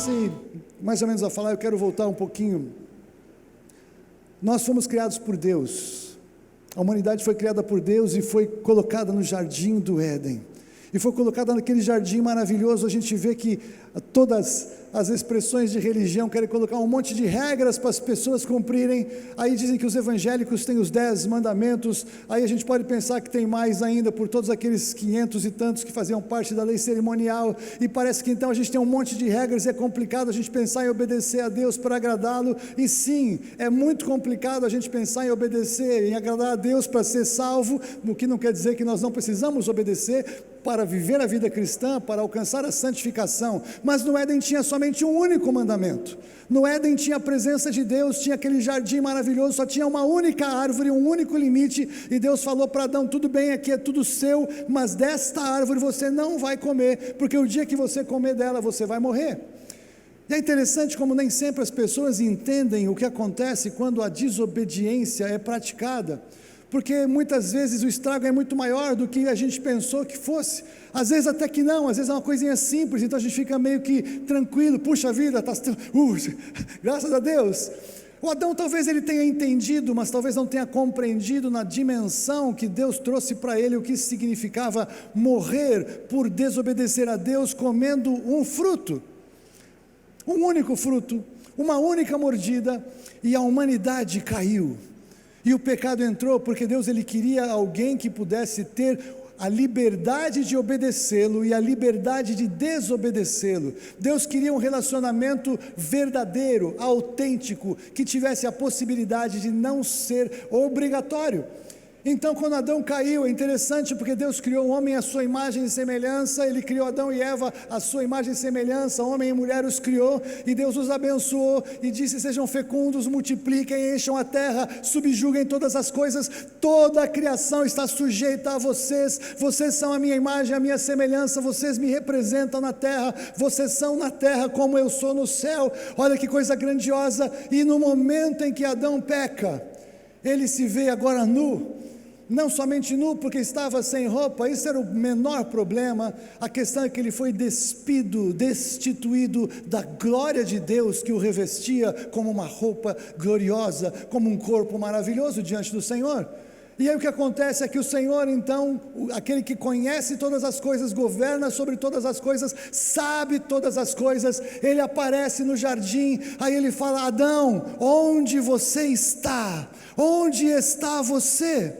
comecei mais ou menos a falar, eu quero voltar um pouquinho. Nós fomos criados por Deus, a humanidade foi criada por Deus e foi colocada no jardim do Éden, e foi colocada naquele jardim maravilhoso. A gente vê que todas as expressões de religião querem colocar um monte de regras para as pessoas cumprirem. Aí dizem que os evangélicos têm os 10 mandamentos, aí a gente pode pensar que tem mais ainda, por todos aqueles 500 e tantos que faziam parte da lei cerimonial, e parece que então a gente tem um monte de regras, e é complicado a gente pensar em obedecer a Deus para agradá-lo. E sim, é muito complicado a gente pensar em obedecer, em agradar a Deus para ser salvo, o que não quer dizer que nós não precisamos obedecer para viver a vida cristã, para alcançar a santificação. Mas no Éden tinha somente um único mandamento. No Éden tinha a presença de Deus, tinha aquele jardim maravilhoso, só tinha uma única árvore, um único limite, e Deus falou para Adão: tudo bem, aqui é tudo seu, mas desta árvore você não vai comer, porque o dia que você comer dela, você vai morrer. E é interessante como nem sempre as pessoas entendem o que acontece quando a desobediência é praticada, porque muitas vezes o estrago é muito maior do que a gente pensou que fosse. Às vezes até que não, às vezes é uma coisinha simples, então a gente fica meio que tranquilo, puxa vida, graças a Deus. O Adão talvez ele tenha entendido, mas talvez não tenha compreendido na dimensão que Deus trouxe para ele o que significava morrer por desobedecer a Deus, comendo um fruto, um único fruto, uma única mordida, e a humanidade caiu. E o pecado entrou porque Deus ele queria alguém que pudesse ter a liberdade de obedecê-lo e a liberdade de desobedecê-lo. Deus queria um relacionamento verdadeiro, autêntico, que tivesse a possibilidade de não ser obrigatório. Então, quando Adão caiu, é interessante porque Deus criou o homem à sua imagem e semelhança. Ele criou Adão e Eva à sua imagem e semelhança, homem e mulher os criou, e Deus os abençoou e disse: sejam fecundos, multipliquem, encham a terra, subjuguem todas as coisas. Toda a criação está sujeita a vocês, vocês são a minha imagem, a minha semelhança, vocês me representam na terra, vocês são na terra como eu sou no céu. Olha que coisa grandiosa. E no momento em que Adão peca, ele se vê agora nu. Não somente nu, porque estava sem roupa, isso era o menor problema. A questão é que ele foi destituído da glória de Deus que o revestia como uma roupa gloriosa, como um corpo maravilhoso diante do Senhor. E aí o que acontece é que o Senhor então, aquele que conhece todas as coisas, governa sobre todas as coisas, sabe todas as coisas, ele aparece no jardim, aí ele fala: Adão, onde você está? Onde está você?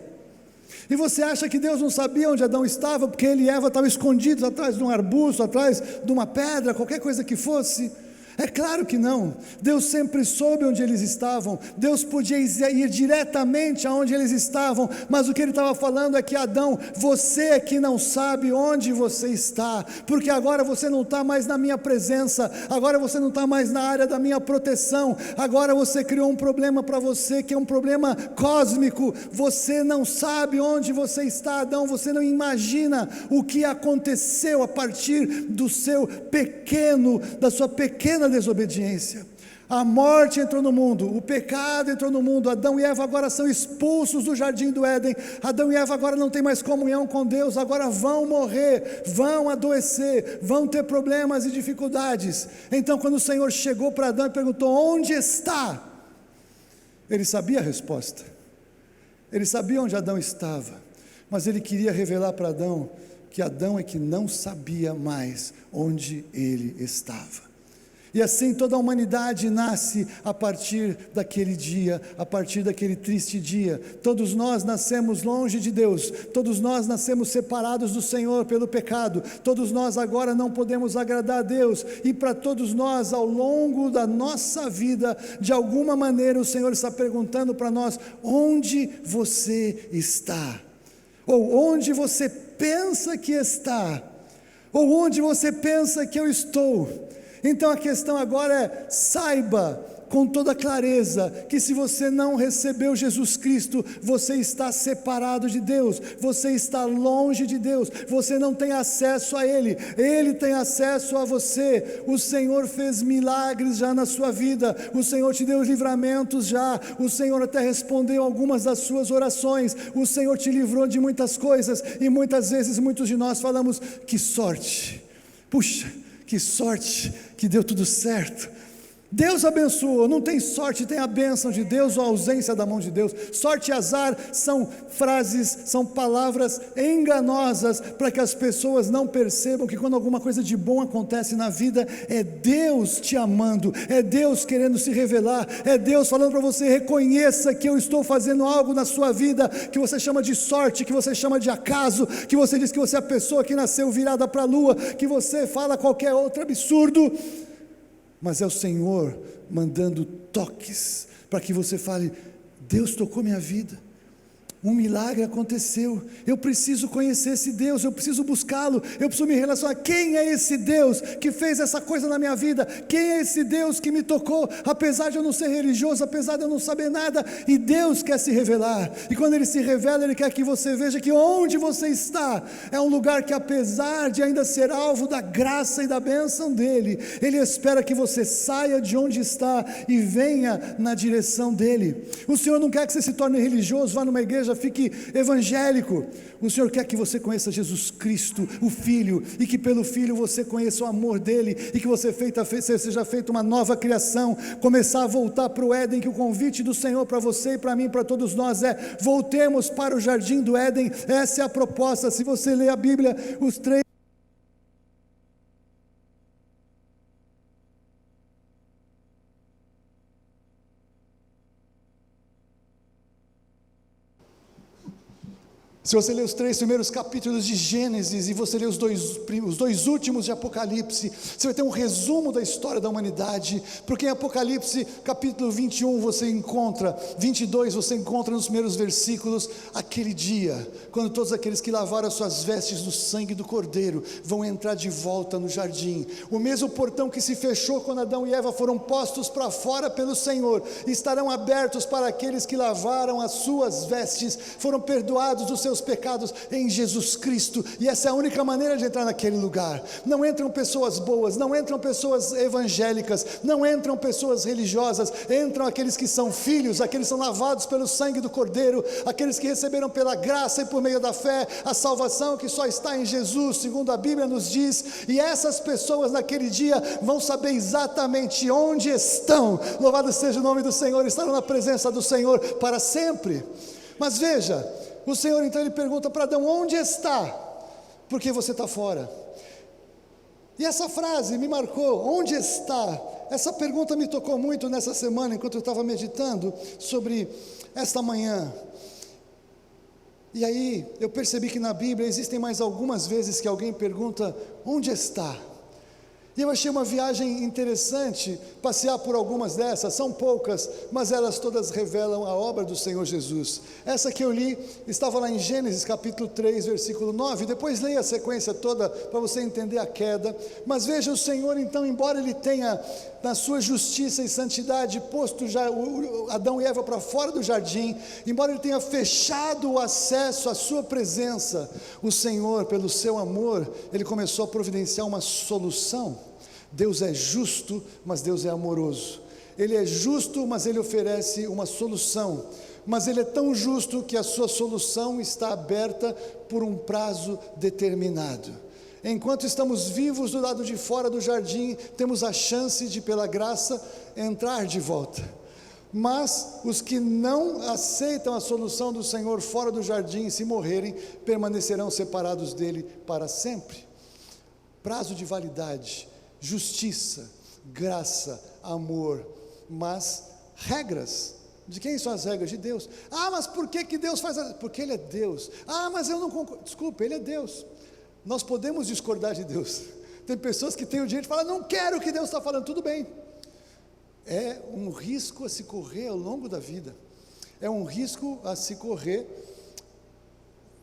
E você acha que Deus não sabia onde Adão estava, porque ele e Eva estavam escondidos atrás de um arbusto, atrás de uma pedra, qualquer coisa que fosse? É claro que não. Deus sempre soube onde eles estavam. Deus podia ir diretamente aonde eles estavam, mas o que ele estava falando é que: Adão, você é que não sabe onde você está, porque agora você não está mais na minha presença, agora você não está mais na área da minha proteção, agora você criou um problema para você, que é um problema cósmico. Você não sabe onde você está, Adão, você não imagina o que aconteceu a partir do seu da sua pequena desobediência. A morte entrou no mundo, o pecado entrou no mundo. Adão e Eva agora são expulsos do jardim do Éden. Adão e Eva agora não têm mais comunhão com Deus, agora vão morrer, vão adoecer, vão ter problemas e dificuldades. Então, quando o Senhor chegou para Adão e perguntou: onde está? Ele sabia a resposta, ele sabia onde Adão estava, mas ele queria revelar para Adão que Adão é que não sabia mais onde ele estava. E assim toda a humanidade nasce a partir daquele dia, a partir daquele triste dia. Todos nós nascemos longe de Deus, todos nós nascemos separados do Senhor pelo pecado, todos nós agora não podemos agradar a Deus, e para todos nós, ao longo da nossa vida, de alguma maneira o Senhor está perguntando para nós: onde você está? Ou onde você pensa que está? Ou onde você pensa que eu estou? Então a questão agora é: saiba com toda clareza que se você não recebeu Jesus Cristo, você está separado de Deus, você está longe de Deus, você não tem acesso a Ele, Ele tem acesso a você. O Senhor fez milagres já na sua vida, o Senhor te deu livramentos já, o Senhor até respondeu algumas das suas orações, o Senhor te livrou de muitas coisas, e muitas vezes muitos de nós falamos: que sorte, puxa, Que sorte que deu tudo certo. Deus abençoou, não tem sorte, tem a bênção de Deus ou a ausência da mão de Deus. Sorte e azar são frases, são palavras enganosas para que as pessoas não percebam que quando alguma coisa de bom acontece na vida, é Deus te amando, é Deus querendo se revelar, é Deus falando para você: reconheça que eu estou fazendo algo na sua vida, que você chama de sorte, que você chama de acaso, que você diz que você é a pessoa que nasceu virada para a lua, que você fala qualquer outro absurdo, mas é o Senhor mandando toques para que você fale: Deus tocou minha vida, um milagre aconteceu, eu preciso conhecer esse Deus, eu preciso buscá-lo, eu preciso me relacionar. Quem é esse Deus que fez essa coisa na minha vida? Quem é esse Deus que me tocou, apesar de eu não ser religioso, apesar de eu não saber nada? E Deus quer se revelar, e quando Ele se revela, Ele quer que você veja que onde você está, é um lugar que, apesar de ainda ser alvo da graça e da bênção dEle, Ele espera que você saia de onde está e venha na direção dEle. O Senhor não quer que você se torne religioso, vá numa igreja, fique evangélico. O Senhor quer que você conheça Jesus Cristo, o Filho, e que pelo Filho você conheça o amor dEle, e que você seja feita uma nova criação, começar a voltar para o Éden, que o convite do Senhor para você e para mim, para todos nós, é: voltemos para o jardim do Éden. Essa é a proposta. Se você ler a Bíblia, os 3 Se você ler os 3 primeiros capítulos de Gênesis e você ler os dois últimos de Apocalipse, você vai ter um resumo da história da humanidade, porque em Apocalipse capítulo 21 você encontra, 22 você encontra nos primeiros versículos, aquele dia, quando todos aqueles que lavaram as suas vestes no sangue do Cordeiro, vão entrar de volta no jardim. O mesmo portão que se fechou quando Adão e Eva foram postos para fora pelo Senhor, estarão abertos para aqueles que lavaram as suas vestes, foram perdoados dos seus pecados em Jesus Cristo, e essa é a única maneira de entrar naquele lugar. Não entram pessoas boas, não entram pessoas evangélicas, não entram pessoas religiosas, entram aqueles que são filhos, aqueles que são lavados pelo sangue do Cordeiro, aqueles que receberam pela graça e por meio da fé a salvação que só está em Jesus, segundo a Bíblia nos diz. E essas pessoas naquele dia vão saber exatamente onde estão. Louvado seja o nome do Senhor, estarão na presença do Senhor para sempre. Mas veja, o Senhor então ele pergunta para Adão: onde está? Porque você está fora. E essa frase me marcou: onde está? Essa pergunta me tocou muito nessa semana, enquanto eu estava meditando sobre esta manhã. E aí eu percebi que na Bíblia existem mais algumas vezes que alguém pergunta: onde está? E eu achei uma viagem interessante passear por algumas dessas. São poucas, mas elas todas revelam a obra do Senhor Jesus. Essa que eu li estava lá em Gênesis capítulo 3 versículo 9, depois leia a sequência toda para você entender a queda. Mas veja, o Senhor então, embora Ele tenha na sua justiça e santidade posto Adão e Eva para fora do jardim, embora Ele tenha fechado o acesso à sua presença, o Senhor, pelo seu amor, Ele começou a providenciar uma solução. Deus é justo, mas Deus é amoroso. Ele é justo, mas Ele oferece uma solução. Mas Ele é tão justo que a sua solução está aberta por um prazo determinado. Enquanto estamos vivos do lado de fora do jardim, temos a chance de, pela graça, entrar de volta. Mas os que não aceitam a solução do Senhor fora do jardim, se morrerem, permanecerão separados dele para sempre. Prazo de validade, justiça, graça, amor, mas regras. De quem são as regras? De Deus. Ah, mas por que Deus faz? Porque Ele é Deus. Ah, mas eu não concordo. Desculpa, Ele é Deus. Nós podemos discordar de Deus. Tem pessoas que têm o direito de falar: não quero o que Deus está falando. Tudo bem. É um risco a se correr ao longo da vida. É um risco a se correr.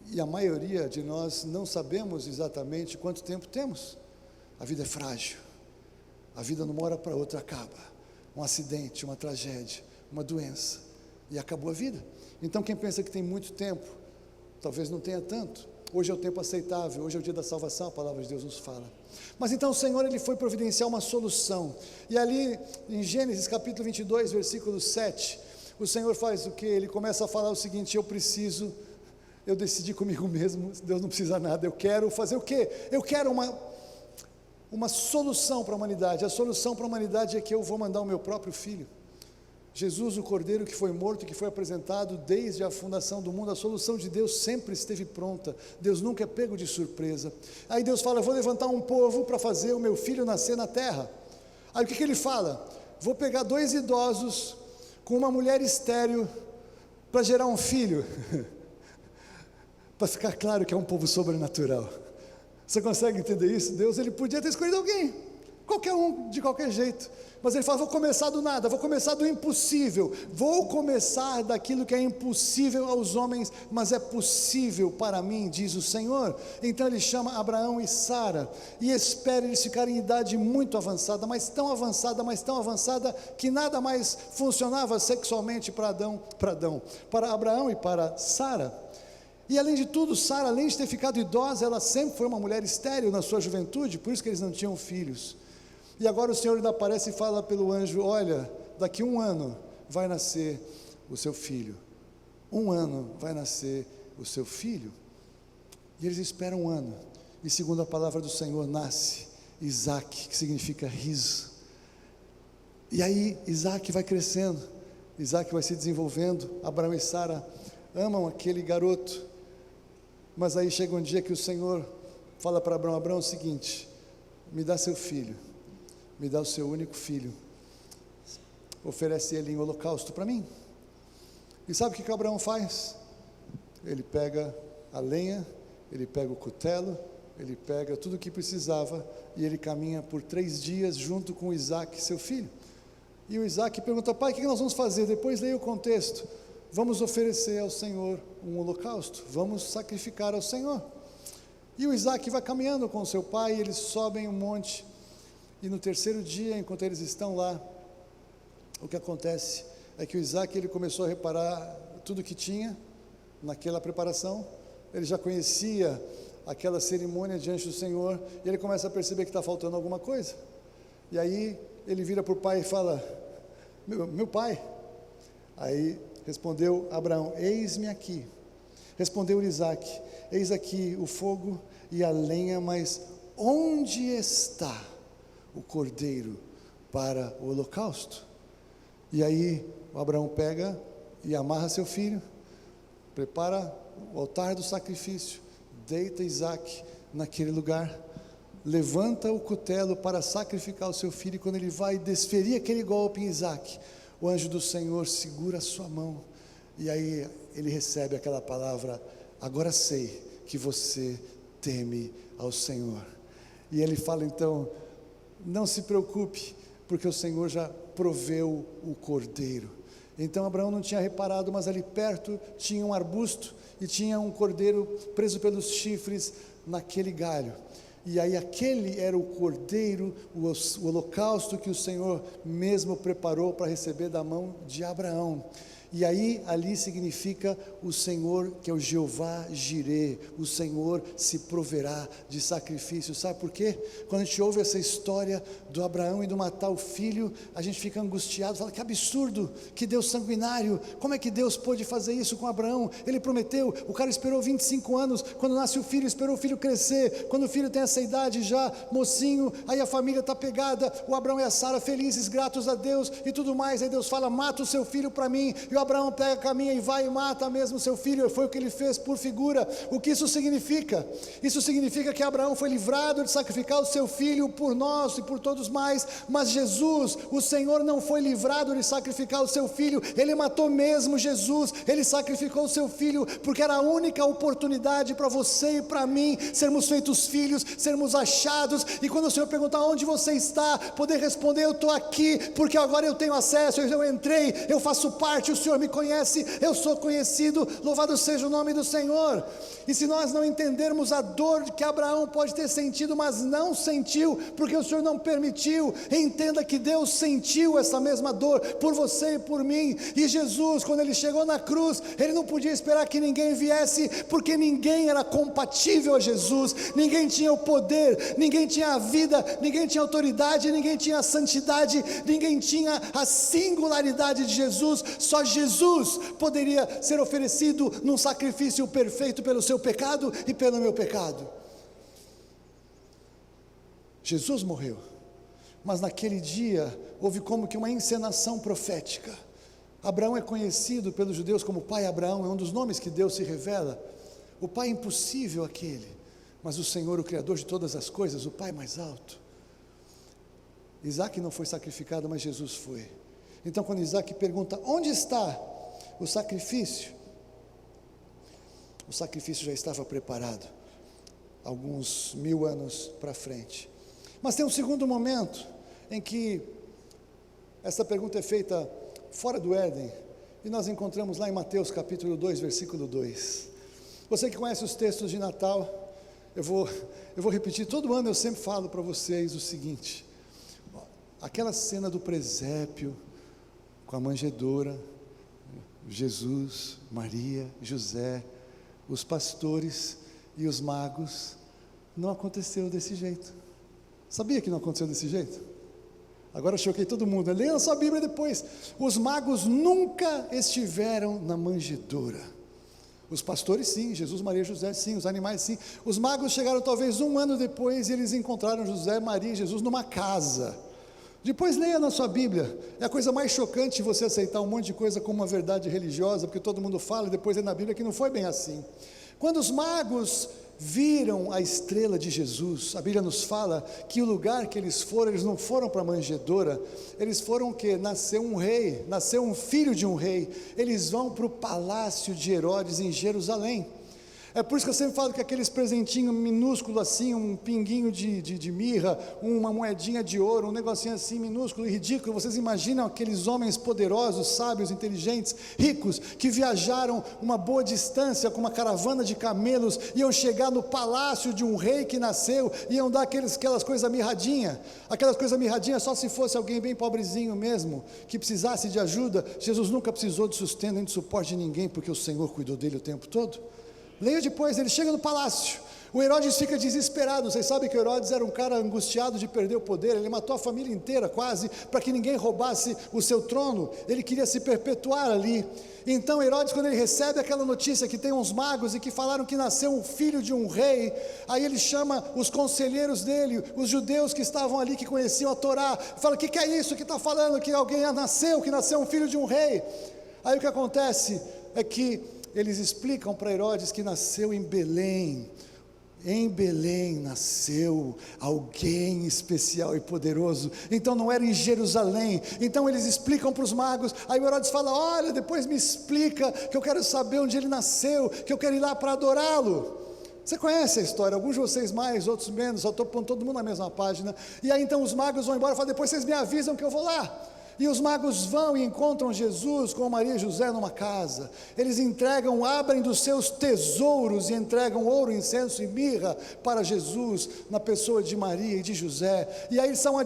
E a maioria de nós não sabemos exatamente quanto tempo temos. A vida é frágil. A vida de uma hora para outra acaba. Um acidente, uma tragédia, uma doença. E acabou a vida. Então quem pensa que tem muito tempo, talvez não tenha tanto. Hoje é o tempo aceitável, hoje é o dia da salvação, a palavra de Deus nos fala. Mas então o Senhor, Ele foi providenciar uma solução. E ali em Gênesis capítulo 22, versículo 7, o Senhor faz o que? Ele começa a falar o seguinte: eu decidi comigo mesmo, Deus não precisa nada, eu quero fazer o quê? Eu quero uma solução para a humanidade. A solução para a humanidade é que eu vou mandar o meu próprio filho. Jesus, o Cordeiro que foi morto, que foi apresentado desde a fundação do mundo. A solução de Deus sempre esteve pronta. Deus nunca é pego de surpresa. Aí Deus fala: vou levantar um povo para fazer o meu filho nascer na terra. Aí o que ele fala? Vou pegar 2 idosos com uma mulher estéril para gerar um filho. Para ficar claro que é um povo sobrenatural. Você consegue entender isso? Deus, ele podia ter escolhido alguém, qualquer um, de qualquer jeito, mas ele fala: vou começar do nada, vou começar do impossível, vou começar daquilo que é impossível aos homens, mas é possível para mim, diz o Senhor. Então ele chama Abraão e Sara, e espera eles ficarem em idade muito avançada, mas tão avançada, que nada mais funcionava sexualmente para Abraão e para Sara. E além de tudo, Sara, além de ter ficado idosa, ela sempre foi uma mulher estéril na sua juventude, por isso que eles não tinham filhos. E agora o Senhor ainda aparece e fala pelo anjo: olha, daqui 1 ano vai nascer o seu filho. 1 ano vai nascer o seu filho. E eles esperam 1 ano, e segundo a palavra do Senhor, nasce Isaac, que significa riso. E aí Isaac vai crescendo, Isaac vai se desenvolvendo. Abraão e Sara amam aquele garoto. Mas aí chega um dia que o Senhor fala para Abraão: Abraão, é o seguinte, me dá seu filho, me dá o seu único filho, oferece ele em holocausto para mim. E sabe o que Abraão faz? Ele pega a lenha, ele pega o cutelo, ele pega tudo o que precisava, e ele caminha por 3 dias junto com Isaac, seu filho. E o Isaac pergunta: pai, o que nós vamos fazer? Depois leia o contexto. Vamos oferecer ao Senhor um holocausto, vamos sacrificar ao Senhor. E o Isaac vai caminhando com seu pai, eles sobem um monte, e no 3º dia, enquanto eles estão lá, o que acontece é que o Isaac, ele começou a reparar tudo que tinha naquela preparação. Ele já conhecia aquela cerimônia diante do Senhor, e ele começa a perceber que está faltando alguma coisa. E aí ele vira para o pai e fala: meu pai. Aí respondeu Abraão: eis-me aqui. Respondeu Isaac: eis aqui o fogo e a lenha, mas onde está o cordeiro para o holocausto? E aí o Abraão pega e amarra seu filho, prepara o altar do sacrifício, deita Isaac naquele lugar, levanta o cutelo para sacrificar o seu filho, e quando ele vai desferir aquele golpe em Isaac, o anjo do Senhor segura a sua mão, e aí ele recebe aquela palavra: agora sei que você teme ao Senhor. E ele fala então: não se preocupe, porque o Senhor já proveu o cordeiro. Então Abraão não tinha reparado, mas ali perto tinha um arbusto, e tinha um cordeiro preso pelos chifres naquele galho. E aí aquele era o cordeiro, o holocausto que o Senhor mesmo preparou para receber da mão de Abraão. E aí ali significa o Senhor, que é o Jeová Jirê, o Senhor se proverá de sacrifício. Sabe por quê? Quando a gente ouve essa história do Abraão e do matar o filho, a gente fica angustiado, fala: que absurdo, que Deus sanguinário, como é que Deus pôde fazer isso com Abraão? Ele prometeu, o cara esperou 25 anos, quando nasce o filho, esperou o filho crescer, quando o filho tem essa idade já, mocinho, aí a família está pegada, o Abraão e a Sara felizes, gratos a Deus e tudo mais. Aí Deus fala: mata o seu filho para mim. E o Abraão pega, caminha e vai e mata mesmo seu filho. Foi o que ele fez por figura. O que isso significa? Isso significa que Abraão foi livrado de sacrificar o seu filho por nós e por todos mais, mas Jesus, o Senhor, não foi livrado de sacrificar o seu filho. Ele matou mesmo Jesus, ele sacrificou o seu filho, porque era a única oportunidade para você e para mim sermos feitos filhos, sermos achados. E quando o Senhor perguntar onde você está, poder responder: eu estou aqui, porque agora eu tenho acesso, eu entrei, eu faço parte, o Senhor me conhece, eu sou conhecido, louvado seja o nome do Senhor. E se nós não entendermos a dor que Abraão pode ter sentido, mas não sentiu, porque o Senhor não permitiu, entenda que Deus sentiu essa mesma dor por você e por mim. E Jesus, quando ele chegou na cruz, ele não podia esperar que ninguém viesse, porque ninguém era compatível a Jesus, ninguém tinha o poder, ninguém tinha a vida, ninguém tinha autoridade, ninguém tinha a santidade, ninguém tinha a singularidade de Jesus. Só Jesus poderia ser oferecido num sacrifício perfeito pelo seu pecado e pelo meu pecado. Jesus morreu, mas naquele dia houve como que uma encenação profética. Abraão é conhecido pelos judeus como pai Abraão, é um dos nomes que Deus se revela, o pai impossível aquele, mas o Senhor, o Criador de todas as coisas, o pai mais alto. Isaac não foi sacrificado, mas Jesus foi. Então quando Isaac pergunta, onde está o sacrifício já estava preparado, alguns 1000 anos para frente. Mas tem um segundo momento, em que essa pergunta é feita fora do Éden, e nós encontramos lá em Mateus capítulo 2, versículo 2, você que conhece os textos de Natal, eu vou repetir, todo ano eu sempre falo para vocês o seguinte, aquela cena do presépio, com a manjedoura, Jesus, Maria, José, os pastores e os magos, não aconteceu desse jeito. Sabia que não aconteceu desse jeito? Agora eu choquei todo mundo, leia a sua Bíblia depois. Os magos nunca estiveram na manjedoura. Os pastores sim, Jesus, Maria, José sim, os animais sim. Os magos chegaram talvez 1 ano depois e eles encontraram José, Maria e Jesus numa casa. Depois leia na sua Bíblia, é a coisa mais chocante você aceitar um monte de coisa como uma verdade religiosa, porque todo mundo fala, e depois é na Bíblia que não foi bem assim. Quando os magos viram a estrela de Jesus, a Bíblia nos fala que o lugar que eles não foram para a manjedoura, eles foram o quê? Nasceu um rei, nasceu um filho de um rei, eles vão para o palácio de Herodes em Jerusalém. É por isso que eu sempre falo que aqueles presentinhos minúsculos assim, um pinguinho de mirra, uma moedinha de ouro, um negocinho assim minúsculo e ridículo, vocês imaginam aqueles homens poderosos, sábios, inteligentes, ricos, que viajaram uma boa distância com uma caravana de camelos, iam chegar no palácio de um rei que nasceu, iam dar aquelas coisas mirradinhas, só se fosse alguém bem pobrezinho mesmo, que precisasse de ajuda. Jesus nunca precisou de sustento nem de suporte de ninguém, porque o Senhor cuidou dele o tempo todo. Leia depois, ele chega no palácio, o Herodes fica desesperado. Vocês sabem que o Herodes era um cara angustiado de perder o poder, ele matou a família inteira quase, para que ninguém roubasse o seu trono, ele queria se perpetuar ali. Então Herodes, quando ele recebe aquela notícia que tem uns magos e que falaram que nasceu um filho de um rei, aí ele chama os conselheiros dele, os judeus que estavam ali, que conheciam a Torá, fala, o que é isso que está falando, que alguém que nasceu um filho de um rei? Aí o que acontece é que eles explicam para Herodes que nasceu em Belém nasceu alguém especial e poderoso, então não era em Jerusalém. Então eles explicam para os magos, aí Herodes fala, olha, depois me explica, que eu quero saber onde ele nasceu, que eu quero ir lá para adorá-lo. Você conhece a história, alguns de vocês mais, outros menos, só estou pondo todo mundo na mesma página. E aí então os magos vão embora e falam, depois vocês me avisam que eu vou lá. E os magos vão e encontram Jesus com Maria e José numa casa. Eles abrem dos seus tesouros e entregam ouro, incenso e mirra para Jesus, na pessoa de Maria e de José. E aí são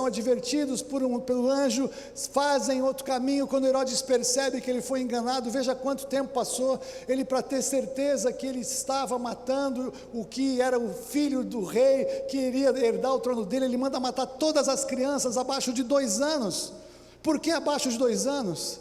advertidos pelo anjo, fazem outro caminho. Quando Herodes percebe que ele foi enganado, veja quanto tempo passou, ele, para ter certeza que ele estava matando o que era o filho do rei, que iria herdar o trono dele, ele manda matar todas as crianças abaixo de 2 anos. Por que abaixo de 2 anos?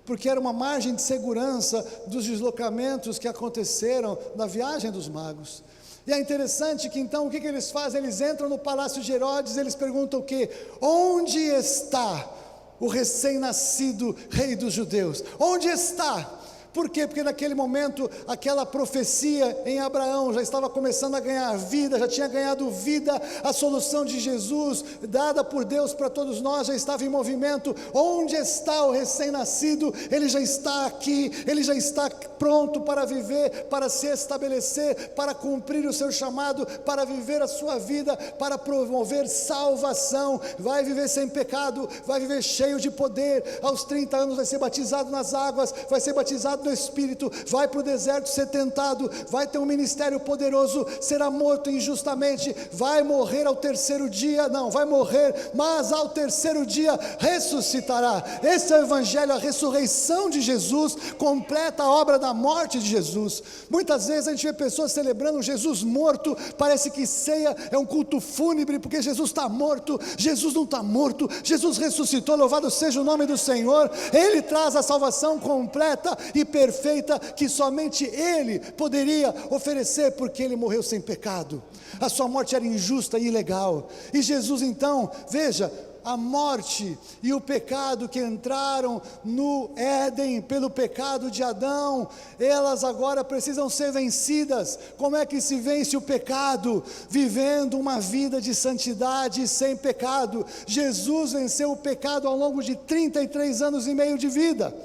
Porque era uma margem de segurança dos deslocamentos que aconteceram na viagem dos magos. E é interessante que então, o que eles fazem? Eles entram no palácio de Herodes, eles perguntam o quê? Onde está o recém-nascido rei dos judeus? Onde está? Por quê? Porque naquele momento, aquela profecia em Abraão já estava começando a ganhar vida, já tinha ganhado vida, a solução de Jesus, dada por Deus para todos nós, já estava em movimento. Onde está o recém-nascido? Ele já está aqui, ele já está pronto para viver, para se estabelecer, para cumprir o seu chamado, para viver a sua vida, para promover salvação. Vai viver sem pecado, vai viver cheio de poder, aos 30 anos vai ser batizado nas águas, vai ser batizado no Espírito, vai para o deserto ser tentado, vai ter um ministério poderoso, será morto injustamente, vai morrer ao 3º dia, não, vai morrer, mas ao 3º dia ressuscitará. Esse é o Evangelho, a ressurreição de Jesus, completa a obra da morte de Jesus. Muitas vezes a gente vê pessoas celebrando Jesus morto, parece que ceia é um culto fúnebre, porque Jesus está morto. Jesus não está morto, Jesus ressuscitou, louvado seja o nome do Senhor. Ele traz a salvação completa e perfeita que somente Ele poderia oferecer, porque Ele morreu sem pecado. A sua morte era injusta e ilegal. E Jesus então, veja, a morte e o pecado que entraram no Éden pelo pecado de Adão, elas agora precisam ser vencidas. Como é que se vence o pecado? Vivendo uma vida de santidade sem pecado. Jesus venceu o pecado ao longo de 33 anos e meio de vida.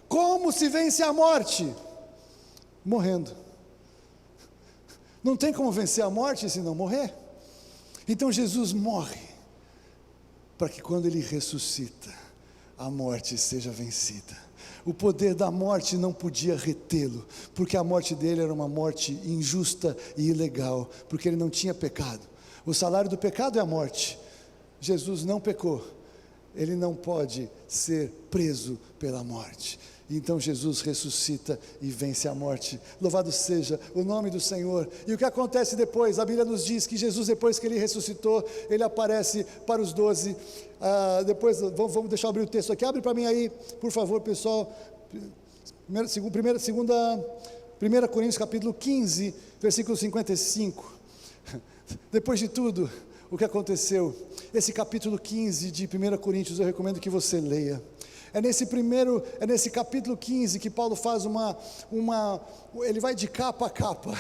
Como se vence a morte? Morrendo. Não tem como vencer a morte se não morrer. Então Jesus morre, para que quando Ele ressuscita, a morte seja vencida. O poder da morte não podia retê-lo, porque a morte dele era uma morte injusta e ilegal, porque ele não tinha pecado. O salário do pecado é a morte. Jesus não pecou, ele não pode ser preso pela morte. Então Jesus ressuscita e vence a morte. Louvado seja o nome do Senhor. E o que acontece depois? A Bíblia nos diz que Jesus, depois que Ele ressuscitou, Ele aparece para os 12. Depois, vamos deixar eu abrir o texto aqui. Abre para mim aí, por favor, pessoal. 1 Coríntios capítulo 15, versículo 55. Depois de tudo o que aconteceu, esse capítulo 15 de 1 Coríntios, eu recomendo que você leia. É nesse capítulo 15 que Paulo faz ele vai de capa a capa,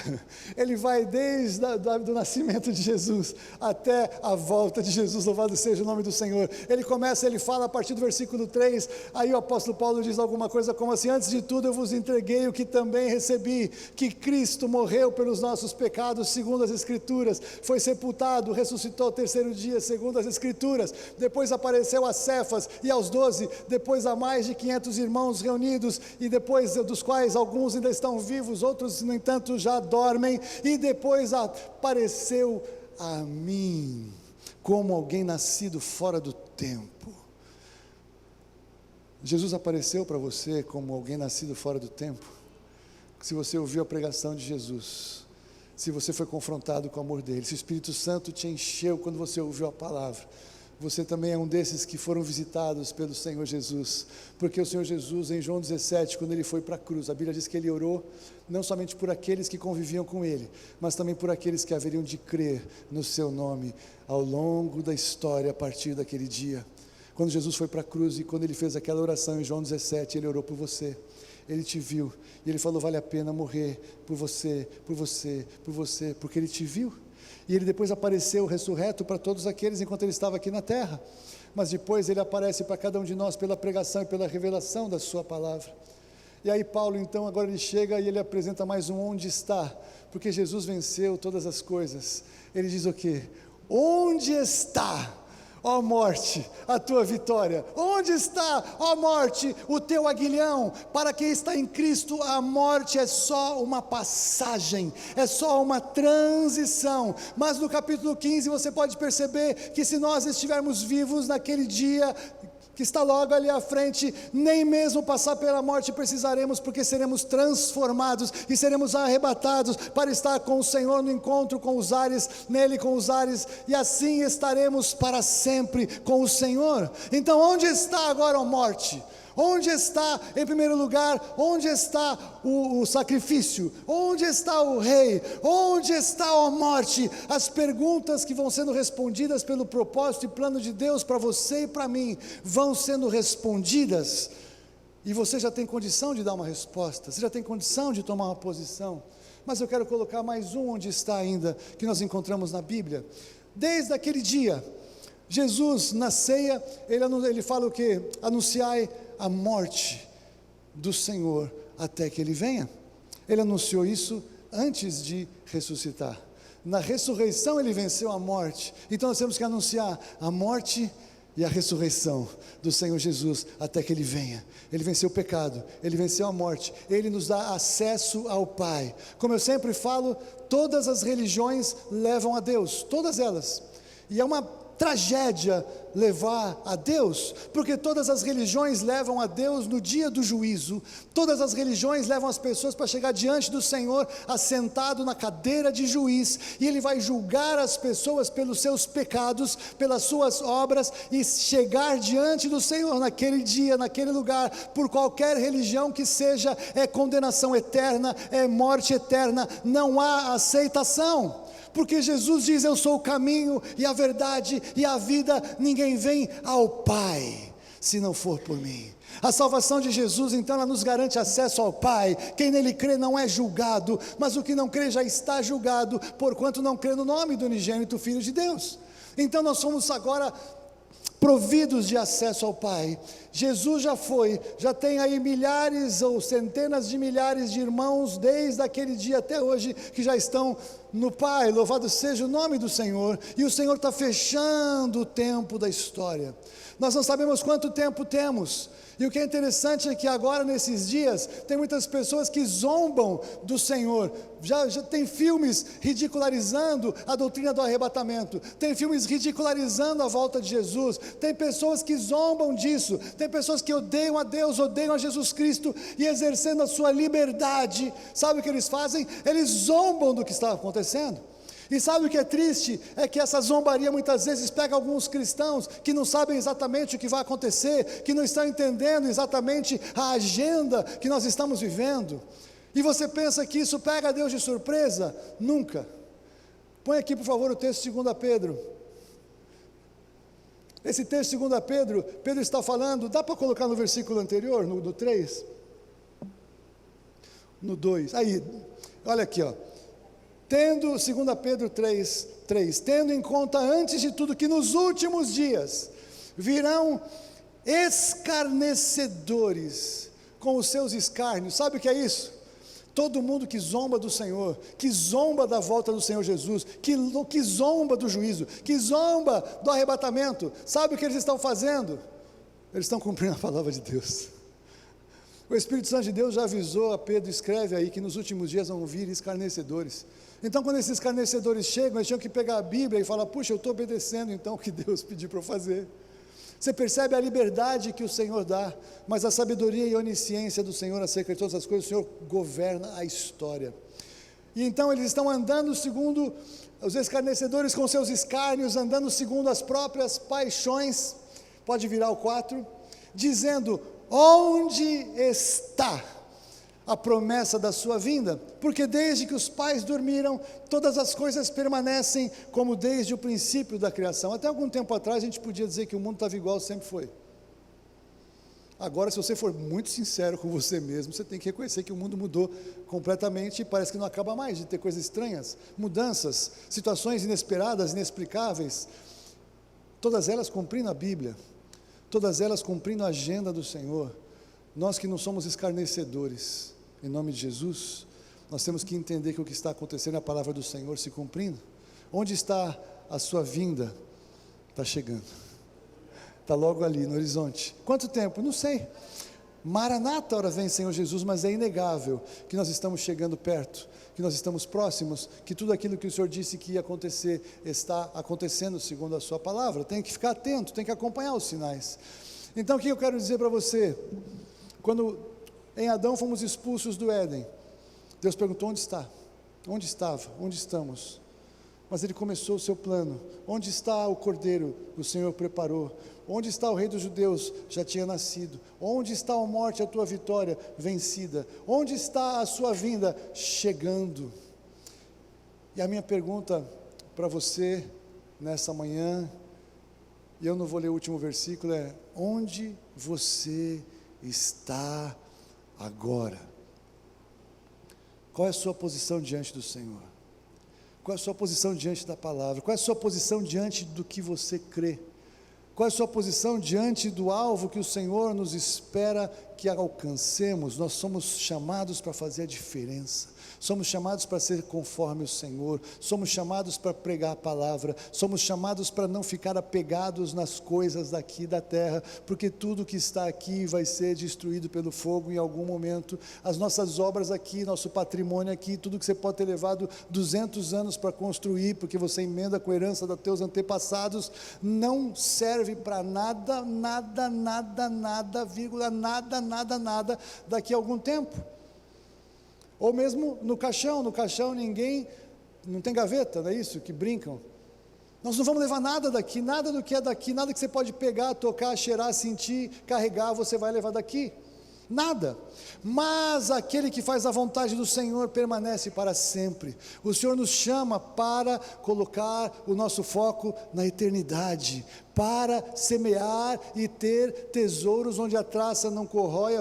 ele vai desde do nascimento de Jesus até a volta de Jesus, louvado seja o nome do Senhor. Ele fala a partir do versículo 3, aí o apóstolo Paulo diz alguma coisa como assim: antes de tudo eu vos entreguei o que também recebi, que Cristo morreu pelos nossos pecados, segundo as Escrituras, foi sepultado, ressuscitou ao terceiro dia, segundo as Escrituras, depois apareceu a Cefas e aos 12, depois a mais de 500 irmãos reunidos, e depois dos quais alguns ainda estão vivos, outros no entanto já dormem, e depois apareceu a mim, como alguém nascido fora do tempo. Jesus apareceu para você como alguém nascido fora do tempo? Se você ouviu a pregação de Jesus, se você foi confrontado com o amor dele, se o Espírito Santo te encheu quando você ouviu a palavra, você também é um desses que foram visitados pelo Senhor Jesus, porque o Senhor Jesus, em João 17, quando ele foi para a cruz, a Bíblia diz que ele orou não somente por aqueles que conviviam com ele, mas também por aqueles que haveriam de crer no seu nome ao longo da história, a partir daquele dia. Quando Jesus foi para a cruz e quando ele fez aquela oração em João 17, ele orou por você, ele te viu, e ele falou: vale a pena morrer por você, por você, por você, porque ele te viu. E ele depois apareceu ressurreto para todos aqueles enquanto ele estava aqui na terra, mas depois ele aparece para cada um de nós pela pregação e pela revelação da sua palavra. E aí Paulo então agora ele chega e ele apresenta mais um onde está, porque Jesus venceu todas as coisas. Ele diz o quê? Onde está, ó morte, a tua vitória? Onde está, ó morte, o teu aguilhão? Para quem está em Cristo, a morte é só uma passagem, é só uma transição. Mas no capítulo 15 você pode perceber que se nós estivermos vivos naquele dia que está logo ali à frente, nem mesmo passar pela morte precisaremos, porque seremos transformados e seremos arrebatados para estar com o Senhor no encontro com os ares, nele com os ares, e assim estaremos para sempre com o Senhor. Então onde está agora a morte? Onde está, em primeiro lugar, onde está o sacrifício? Onde está o rei? Onde está a morte? As perguntas que vão sendo respondidas pelo propósito e plano de Deus para você e para mim, vão sendo respondidas, e você já tem condição de dar uma resposta, você já tem condição de tomar uma posição. Mas eu quero colocar mais um onde está ainda, que nós encontramos na Bíblia. Desde aquele dia, Jesus na ceia, ele fala o quê? Anunciai a morte do Senhor até que Ele venha. Ele anunciou isso antes de ressuscitar. Na ressurreição Ele venceu a morte. Então nós temos que anunciar a morte e a ressurreição do Senhor Jesus até que Ele venha. Ele venceu o pecado, Ele venceu a morte, Ele nos dá acesso ao Pai. Como eu sempre falo, todas as religiões levam a Deus, todas elas. E é uma tragédia levar a Deus, porque todas as religiões levam a Deus no dia do juízo, todas as religiões levam as pessoas para chegar diante do Senhor, assentado na cadeira de juiz, e Ele vai julgar as pessoas pelos seus pecados, pelas suas obras, e chegar diante do Senhor naquele dia, naquele lugar, por qualquer religião que seja, é condenação eterna, é morte eterna, não há aceitação. Porque Jesus diz: eu sou o caminho e a verdade e a vida, ninguém vem ao Pai se não for por mim. A salvação de Jesus, então, ela nos garante acesso ao Pai. Quem nele crê não é julgado, mas o que não crê já está julgado, porquanto não crê no nome do unigênito Filho de Deus. Então nós somos agora providos de acesso ao Pai. Jesus já tem aí milhares ou centenas de milhares de irmãos, desde aquele dia até hoje, que já estão no Pai. Louvado seja o nome do Senhor. E o Senhor está fechando o tempo da história. Nós não sabemos quanto tempo temos. E o que é interessante é que agora, nesses dias, tem muitas pessoas que zombam do Senhor. Já tem filmes ridicularizando a doutrina do arrebatamento, tem filmes ridicularizando a volta de Jesus, tem pessoas que zombam disso, tem pessoas que odeiam a Deus, odeiam a Jesus Cristo, e exercendo a sua liberdade, sabe o que eles fazem? Eles zombam do que está acontecendo. E sabe o que é triste? É que essa zombaria muitas vezes pega alguns cristãos que não sabem exatamente o que vai acontecer, que não estão entendendo exatamente a agenda que nós estamos vivendo. E você pensa que isso pega Deus de surpresa? Nunca. Põe aqui, por favor, o texto de 2 Pedro. Esse texto de 2 Pedro, Pedro está falando, dá para colocar no versículo anterior, no 3? No 2, aí, olha aqui, ó. Tendo, 2 Pedro 3, tendo em conta antes de tudo que nos últimos dias virão escarnecedores com os seus escárnios. Sabe o que é isso? Todo mundo que zomba do Senhor, que zomba da volta do Senhor Jesus, que zomba do juízo, que zomba do arrebatamento, sabe o que eles estão fazendo? Eles estão cumprindo a palavra de Deus. O Espírito Santo de Deus já avisou a Pedro, escreve aí, que nos últimos dias vão vir escarnecedores. Então, quando esses escarnecedores chegam, eles tinham que pegar a Bíblia e falar: puxa, eu estou obedecendo então o que Deus pediu para eu fazer. Você percebe a liberdade que o Senhor dá, mas a sabedoria e a onisciência do Senhor acerca de todas as coisas, o Senhor governa a história. E então eles estão andando segundo os escarnecedores com seus escárnios, andando segundo as próprias paixões, pode virar o 4, dizendo: onde está a promessa da sua vinda? Porque desde que os pais dormiram, todas as coisas permanecem como desde o princípio da criação. Até algum tempo atrás a gente podia dizer que o mundo estava igual sempre foi. Agora, se você for muito sincero com você mesmo, você tem que reconhecer que o mundo mudou completamente e parece que não acaba mais de ter coisas estranhas, mudanças, situações inesperadas, inexplicáveis, todas elas cumprindo a Bíblia, todas elas cumprindo a agenda do Senhor. Nós que não somos escarnecedores, em nome de Jesus, nós temos que entender que o que está acontecendo é a palavra do Senhor se cumprindo. Onde está a sua vinda? Está chegando, está logo ali no horizonte. Quanto tempo? Não sei. Maranata, ora vem Senhor Jesus, mas é inegável que nós estamos chegando perto, que nós estamos próximos, que tudo aquilo que o Senhor disse que ia acontecer, está acontecendo segundo a sua palavra. Tem que ficar atento, tem que acompanhar os sinais. Então o que eu quero dizer para você? Quando em Adão fomos expulsos do Éden, Deus perguntou: onde está? Onde estava? Onde estamos? Mas Ele começou o seu plano. Onde está o Cordeiro? O Senhor preparou. Onde está o Rei dos Judeus? Já tinha nascido. Onde está a morte, a tua vitória? Vencida. Onde está a sua vinda? Chegando. E a minha pergunta para você nessa manhã, e eu não vou ler o último versículo, é: onde você está agora? Qual é a sua posição diante do Senhor? Qual é a sua posição diante da palavra? Qual é a sua posição diante do que você crê? Qual é a sua posição diante do alvo que o Senhor nos espera que alcancemos, nós somos chamados para fazer a diferença, somos chamados para ser conforme o Senhor, somos chamados para pregar a palavra, somos chamados para não ficar apegados nas coisas daqui da terra, porque tudo que está aqui vai ser destruído pelo fogo em algum momento. As nossas obras aqui, nosso patrimônio aqui, tudo que você pode ter levado 200 anos para construir, porque você emenda com a herança dos teus antepassados, não serve para nada, vírgula, nada, daqui a algum tempo. Ou mesmo no caixão ninguém, não tem gaveta, não é isso que brincam? Nós não vamos levar nada daqui, nada do que é daqui, nada que você pode pegar, tocar, cheirar, sentir, carregar, você vai levar daqui, nada. Mas aquele que faz a vontade do Senhor permanece para sempre. O Senhor nos chama para colocar o nosso foco na eternidade, para semear e ter tesouros onde a traça não corrói,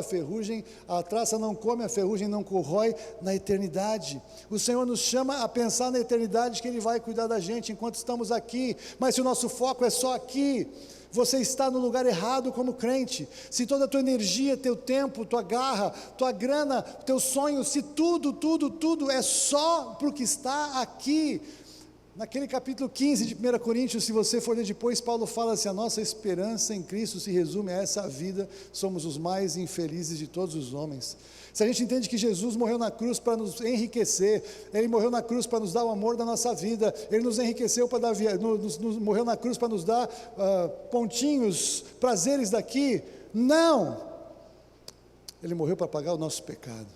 a traça não come, a ferrugem não corrói, na eternidade. O Senhor nos chama a pensar na eternidade, que Ele vai cuidar da gente enquanto estamos aqui, mas se o nosso foco é só aqui, você está no lugar errado como crente. Se toda a tua energia, teu tempo, tua garra, tua grana, teu sonho, se tudo é só para o que está aqui. Naquele capítulo 15 de 1 Coríntios, se você for ler depois, Paulo fala assim: a nossa esperança em Cristo se resume a essa vida, somos os mais infelizes de todos os homens. Se a gente entende que Jesus morreu na cruz para nos enriquecer, Ele morreu na cruz para nos dar o amor da nossa vida, Ele nos enriqueceu para dar, morreu na cruz para nos dar pontinhos, prazeres daqui, não, Ele morreu para pagar o nosso pecado,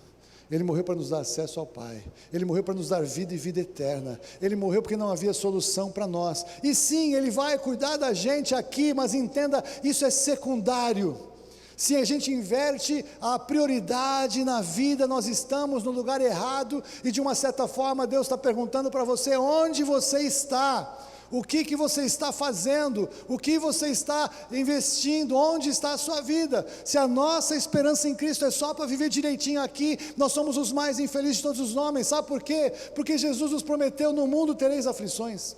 Ele morreu para nos dar acesso ao Pai, Ele morreu para nos dar vida e vida eterna, Ele morreu porque não havia solução para nós, e sim, Ele vai cuidar da gente aqui, mas entenda, isso é secundário. Se a gente inverte a prioridade na vida, nós estamos no lugar errado, e de uma certa forma Deus está perguntando para você, onde você está? O que você está fazendo? O que você está investindo? Onde está a sua vida? Se a nossa esperança em Cristo é só para viver direitinho aqui, nós somos os mais infelizes de todos os homens. Sabe por quê? Porque Jesus nos prometeu: no mundo tereis aflições,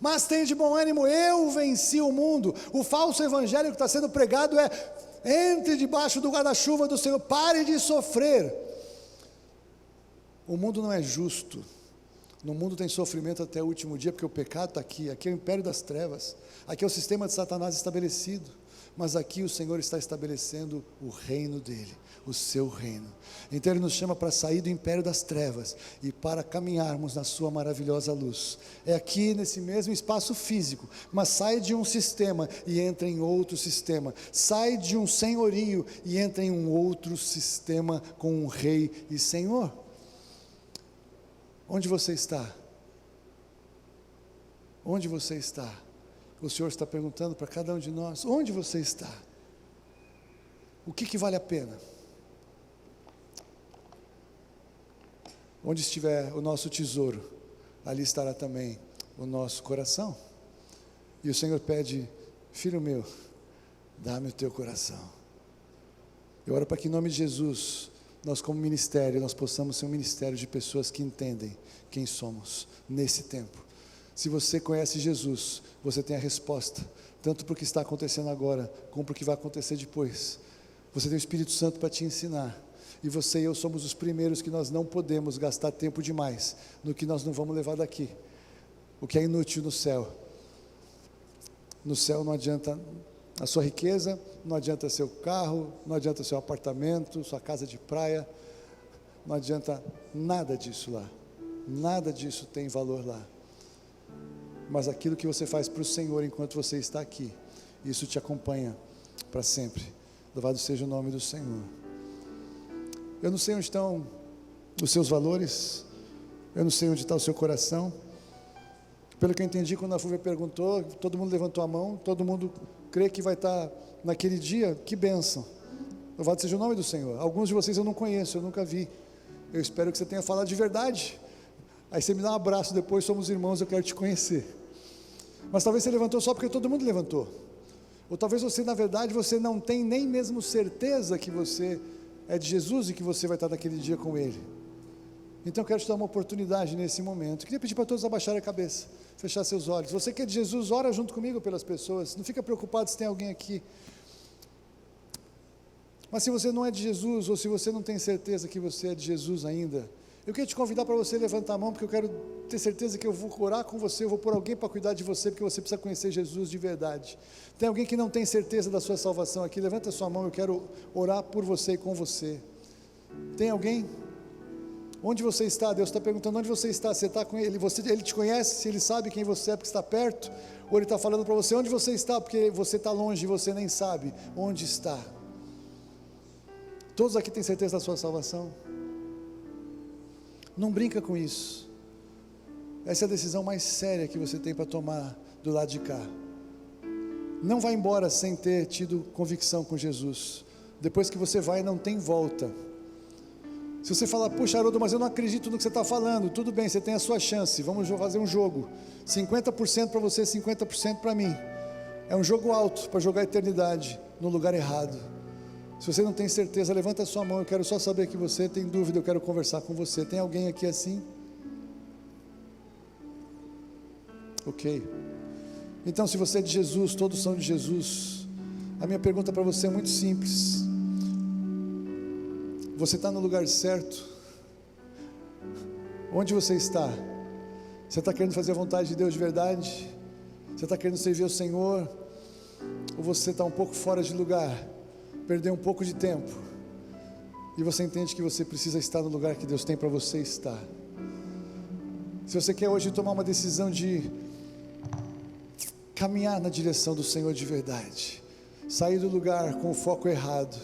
mas tem de bom ânimo, eu venci o mundo. O falso evangelho que está sendo pregado é: entre debaixo do guarda-chuva do Senhor, pare de sofrer. O mundo não é justo, no mundo tem sofrimento até o último dia, porque o pecado está aqui é o império das trevas, aqui é o sistema de Satanás estabelecido, mas aqui o Senhor está estabelecendo o reino dEle, o seu reino. Então Ele nos chama para sair do império das trevas e para caminharmos na sua maravilhosa luz. É aqui nesse mesmo espaço físico, mas sai de um sistema e entra em outro sistema, sai de um senhorio e entra em um outro sistema com um rei e senhor. Onde você está? Onde você está? O Senhor está perguntando para cada um de nós: onde você está? O que vale a pena? Onde estiver o nosso tesouro, ali estará também o nosso coração. E o Senhor pede: filho meu, dá-me o teu coração. Eu oro para que em nome de Jesus, nós como ministério, nós possamos ser um ministério de pessoas que entendem quem somos nesse tempo. Se você conhece Jesus, você tem a resposta, tanto para o que está acontecendo agora, como para o que vai acontecer depois. Você tem o Espírito Santo para te ensinar, e você e eu somos os primeiros que nós não podemos gastar tempo demais no que nós não vamos levar daqui. O que é inútil no céu não adianta a sua riqueza, não adianta seu carro, não adianta seu apartamento, sua casa de praia, não adianta nada disso lá, nada disso tem valor lá, mas aquilo que você faz para o Senhor enquanto você está aqui, isso te acompanha para sempre. Louvado seja o nome do Senhor. Eu não sei onde estão os seus valores, eu não sei onde está o seu coração. Pelo que eu entendi, quando a Fúvia perguntou, todo mundo levantou a mão, todo mundo crê que vai estar naquele dia. Que bênção, louvado seja o nome do Senhor. Alguns de vocês eu não conheço, eu nunca vi, eu espero que você tenha falado de verdade, aí você me dá um abraço depois, somos irmãos, eu quero te conhecer. Mas talvez você levantou só porque todo mundo levantou, ou talvez você, na verdade, você não tem nem mesmo certeza que você é de Jesus e que você vai estar naquele dia com Ele. Então eu quero te dar uma oportunidade nesse momento. Eu queria pedir para todos abaixarem a cabeça, fechar seus olhos. Você que é de Jesus, ora junto comigo pelas pessoas, não fica preocupado se tem alguém aqui, Mas se você não é de Jesus, ou se você não tem certeza que você é de Jesus ainda, eu queria te convidar para você levantar a mão, porque eu quero ter certeza que eu vou orar com você, eu vou pôr alguém para cuidar de você, porque você precisa conhecer Jesus de verdade. Tem alguém que não tem certeza da sua salvação aqui? Levanta a sua mão, eu quero orar por você e com você. Tem alguém? Onde você está? Deus está perguntando onde você está. Você está com Ele? Ele te conhece? Se Ele sabe quem você é porque está perto? Ou Ele está falando para você onde você está porque você está longe e você nem sabe onde está? Todos aqui têm certeza da sua salvação? Não brinca com isso. Essa é a decisão mais séria que você tem para tomar do lado de cá. Não vá embora sem ter tido convicção com Jesus. Depois que você vai, não tem volta. Se você falar, puxa Haroldo, mas eu não acredito no que você está falando, tudo bem, você tem a sua chance, vamos fazer um jogo, 50% para você, 50% para mim. É um jogo alto para jogar a eternidade no lugar errado. Se você não tem certeza, levanta a sua mão, eu quero só saber que você tem dúvida, eu quero conversar com você. Tem alguém aqui assim? Ok. Então, se você é de Jesus, todos são de Jesus, a minha pergunta para você é muito simples. Você está no lugar certo? Onde você está? Você está querendo fazer a vontade de Deus de verdade? Você está querendo servir ao Senhor? Ou você está um pouco fora de lugar? Perdeu um pouco de tempo? E você entende que você precisa estar no lugar que Deus tem para você estar? Se você quer hoje tomar uma decisão de caminhar na direção do Senhor de verdade, sair do lugar com o foco errado,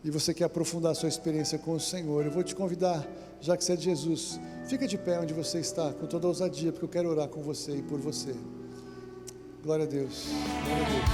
e você quer aprofundar a sua experiência com o Senhor, eu vou te convidar, já que você é de Jesus, fica de pé onde você está, com toda a ousadia, porque eu quero orar com você e por você. Glória a Deus. Glória a Deus.